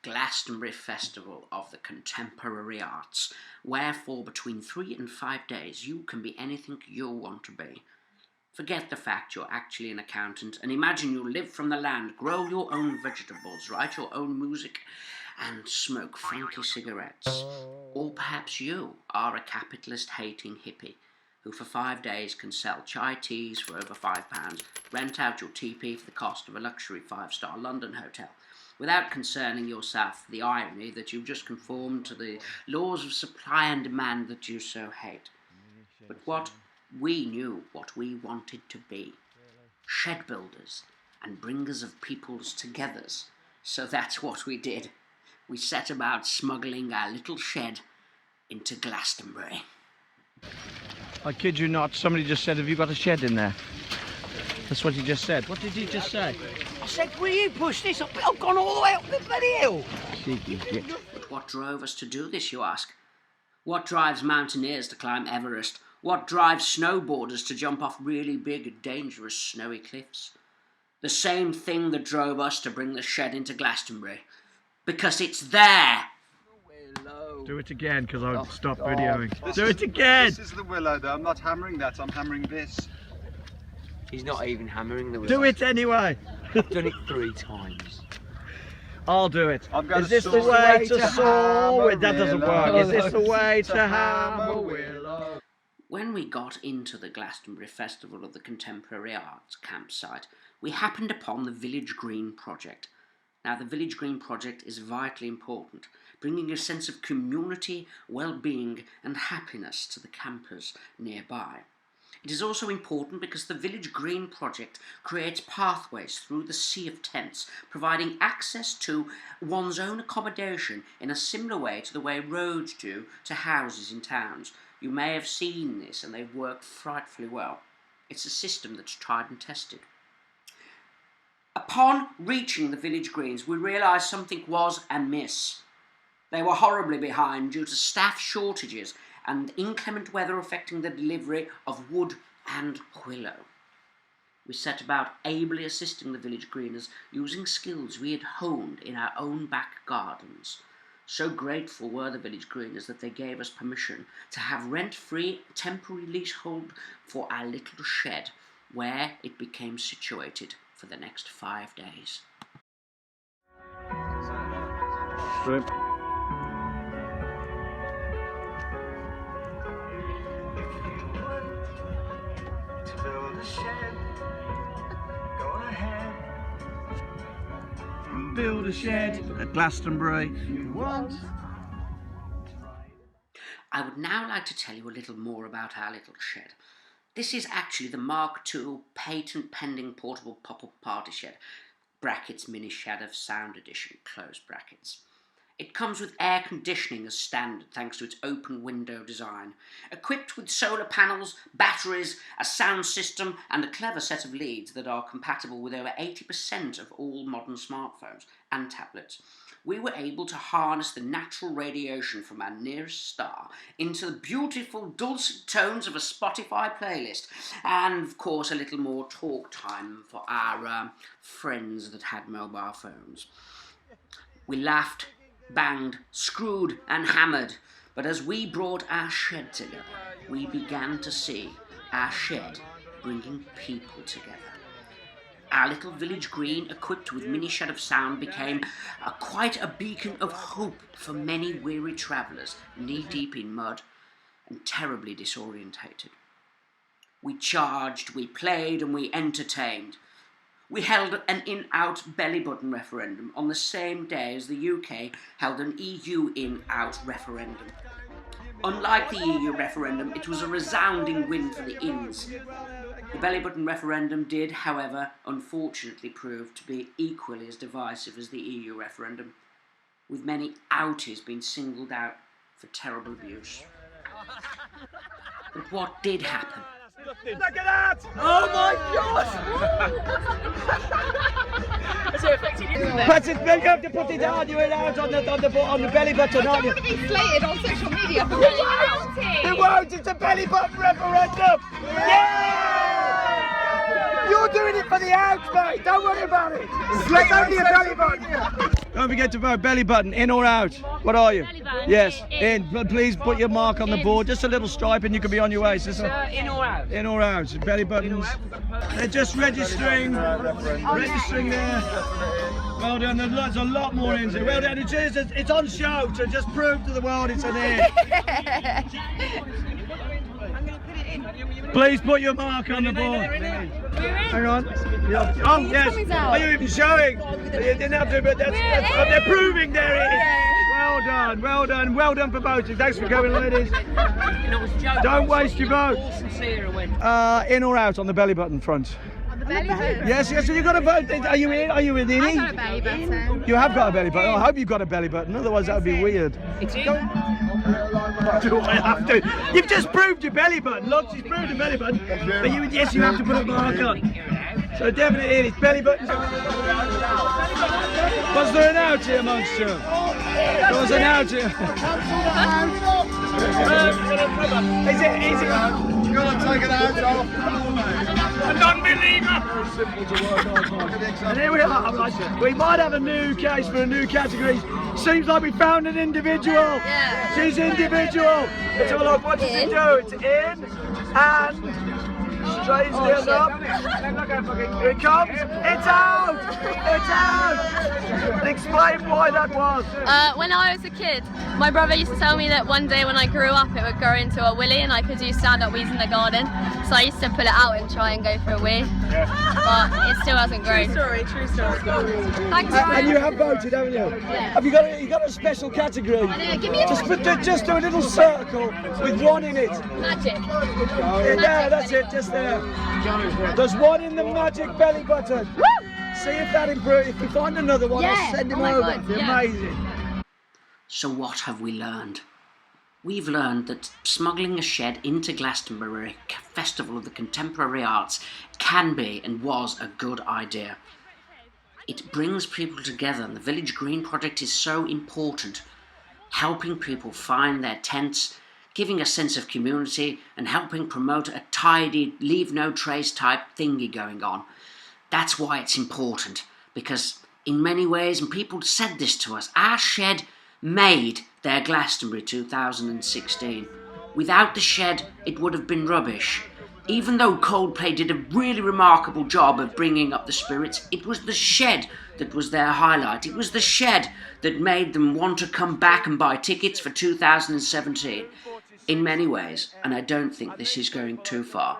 Glastonbury Festival of the Contemporary Arts, where for between 3 and 5 days you can be anything you want to be. Forget the fact you're actually an accountant and imagine you live from the land, grow your own vegetables, write your own music and smoke funky cigarettes. Or perhaps you are a capitalist-hating hippie who for 5 days can sell chai teas for over £5, rent out your teepee for the cost of a luxury 5-star London hotel, without concerning yourself with the irony that you've just conformed to the laws of supply and demand that you so hate. But we knew what we wanted to be, shed builders and bringers of peoples togethers. So that's what we did. We set about smuggling our little shed into Glastonbury. I kid you not, somebody just said, have you got a shed in there? That's what he just said. What did he just say? I said, will you push this up? I've gone all the way up the bloody hill. Cheeky git. But what drove us to do this, you ask? What drives mountaineers to climb Everest? What drives snowboarders to jump off really big and dangerous snowy cliffs? The same thing that drove us to bring the shed into Glastonbury. Because it's there! Do it again, because I'll stop videoing. Do it again! This is the willow though, I'm not hammering that, I'm hammering this. He's not even hammering the wheel. Do it anyway! I've done it 3 times. I'll do it. Is this the way to saw? That doesn't work. Is this the way to hammer willow? When we got into the Glastonbury Festival of the Contemporary Arts campsite, we happened upon the Village Green project. Now, the Village Green project is vitally important, bringing a sense of community, well-being and happiness to the campers nearby. It is also important because the Village Green project creates pathways through the sea of tents, providing access to one's own accommodation in a similar way to the way roads do to houses in towns. You may have seen this and they've worked frightfully well. It's a system that's tried and tested. Upon reaching the Village Greens, we realised something was amiss. They were horribly behind due to staff shortages and inclement weather affecting the delivery of wood and willow. We set about ably assisting the Village Greeners using skills we had honed in our own back gardens. So grateful were the Village Greeners that they gave us permission to have rent-free temporary leasehold for our little shed, where it became situated for the next 5 days. Strip. Build a shed at Glastonbury. You want? I would now like to tell you a little more about our little shed. This is actually the Mark II patent pending portable pop-up party shed, brackets MINISHED of SOUND edition, close brackets. It comes with air conditioning as standard thanks to its open window design. Equipped with solar panels, batteries, a sound system and a clever set of leads that are compatible with over 80% of all modern smartphones and tablets, we were able to harness the natural radiation from our nearest star into the beautiful dulcet tones of a Spotify playlist and, of course, a little more talk time for our friends that had mobile phones. We laughed, banged, screwed and hammered, but as we brought our shed together, we began to see our shed bringing people together. Our little Village Green, equipped with MINISHED of SOUND, became quite a beacon of hope for many weary travellers, knee-deep in mud and terribly disorientated. We charged, we played and we entertained. We held an in-out belly button referendum on the same day as the UK held an EU in-out referendum. Unlike the EU referendum, it was a resounding win for the ins. The belly button referendum did, however, unfortunately prove to be equally as divisive as the EU referendum, with many outies being singled out for terrible abuse. But what did happen? Look at that! Oh my god! Has it affected you? But it's big up to put it on you out on the belly button, aren't you? I don't want to be slated on social media for reality. It won't, it's a belly button referendum! Yeah! You're doing it for the outs, mate! Don't worry about it! It's only a belly button! Don't forget to vote. Belly button, in or out? What are you? Belly button. Yes, In. in. Please put your mark on the board. Just a little stripe and you can be on your way. So In or out? in or out? Belly buttons. They're just registering. Registering there. Well done. There's a lot more in there. Well done. It's on show to just prove to the world it's an in. Please put your mark on the board. Hang on. Yeah. Oh, yes. Are you even showing? You didn't have to, but they're proving there it is. Well done, well done, well done for voting. Thanks for coming, ladies. Don't waste your vote. In or out on the belly button front? On the belly button. Yes, yes, so you've got to vote. Are you in? Are you in? I got a belly button. You have got a belly button. Oh, I hope you've got a belly button, otherwise that would be weird. It's in. Do I have to? You've just proved your belly button. Look, she's proved your belly button. But yes, you have to put a mark on. So definitely in. It's belly button. Was there an out here amongst you? There was an out here. Is it? You've got to take it out off. A non-believer! And here we are. We might have a new case for a new category. Seems like we found an individual. Yeah. She's individual. Let's have a look. What does it do? It's in and straight stand up. Here it comes. It's out. It's out. Explain why that was. When I was a kid, my brother used to tell me that one day when I grew up it would grow into a willy and I could do stand-up wees in the garden. So I used to pull it out and try and go for a wee. But it still hasn't grown. True story. Thanks, And you have voted, haven't you? Yeah. Have you got a special category? Give me a Just do a little circle with one in it. magic. Yeah, that's it, just there. There's one in the magic belly button. Woo! See if that improves. If we find another one, Yeah. I'll send him Oh my over. God, It'd be yeah. amazing. So what have we learned? We've learned that smuggling a shed into Glastonbury, Festival of the Contemporary Arts, can be and was a good idea. It brings people together, and the Village Green project is so important, helping people find their tents, giving a sense of community, and helping promote a tidy, leave no trace type thingy going on. That's why it's important, because in many ways, and people said this to us, our shed made their Glastonbury 2016. Without the shed, it would have been rubbish. Even though Coldplay did a really remarkable job of bringing up the spirits, it was the shed that was their highlight. It was the shed that made them want to come back and buy tickets for 2017. In many ways, and I don't think this is going too far,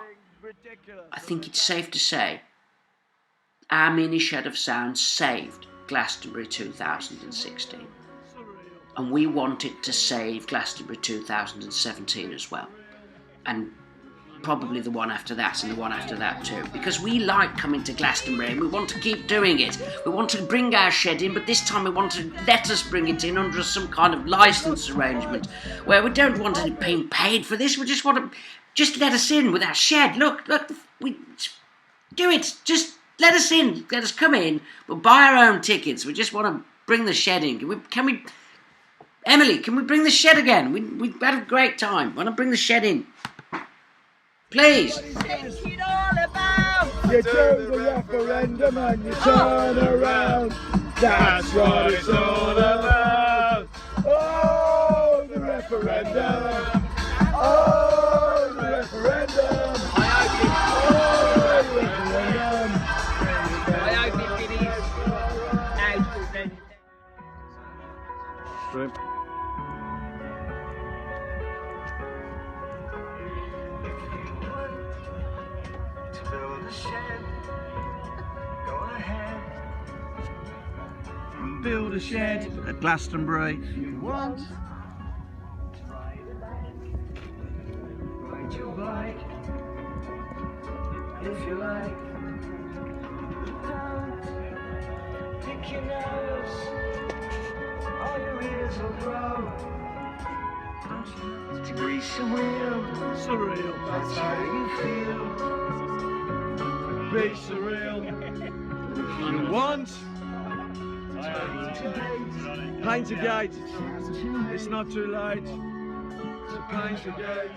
I think it's safe to say our MINISHED of SOUND saved Glastonbury 2016. And we want it to save Glastonbury 2017 as well. And probably the one after that and the one after that too. Because we like coming to Glastonbury and we want to keep doing it. We want to bring our shed in, but this time we want to let us bring it in under some kind of licence arrangement where we don't want it being paid for this. We just want to just let us in with our shed. Look, we do it. Just let us in. Let us come in. We'll buy our own tickets. We just want to bring the shed in. Can we Emily, can we bring the shed again? We had a great time. Want to bring the shed in? Please. You do the referendum and you turn around. That's what it's all about. Oh, the referendum. Oh, the referendum. Oh, the referendum. I hope it finishes out then. Build a shed, go ahead. Build a shed at Glastonbury. You want, ride your bike, if you like. Don't pick your nose, all your ears will grow. Don't you to grease your wheel, Surreal. that's how you feel. Be surreal. You want? Paint a gate. It's not too late. So paint a gate.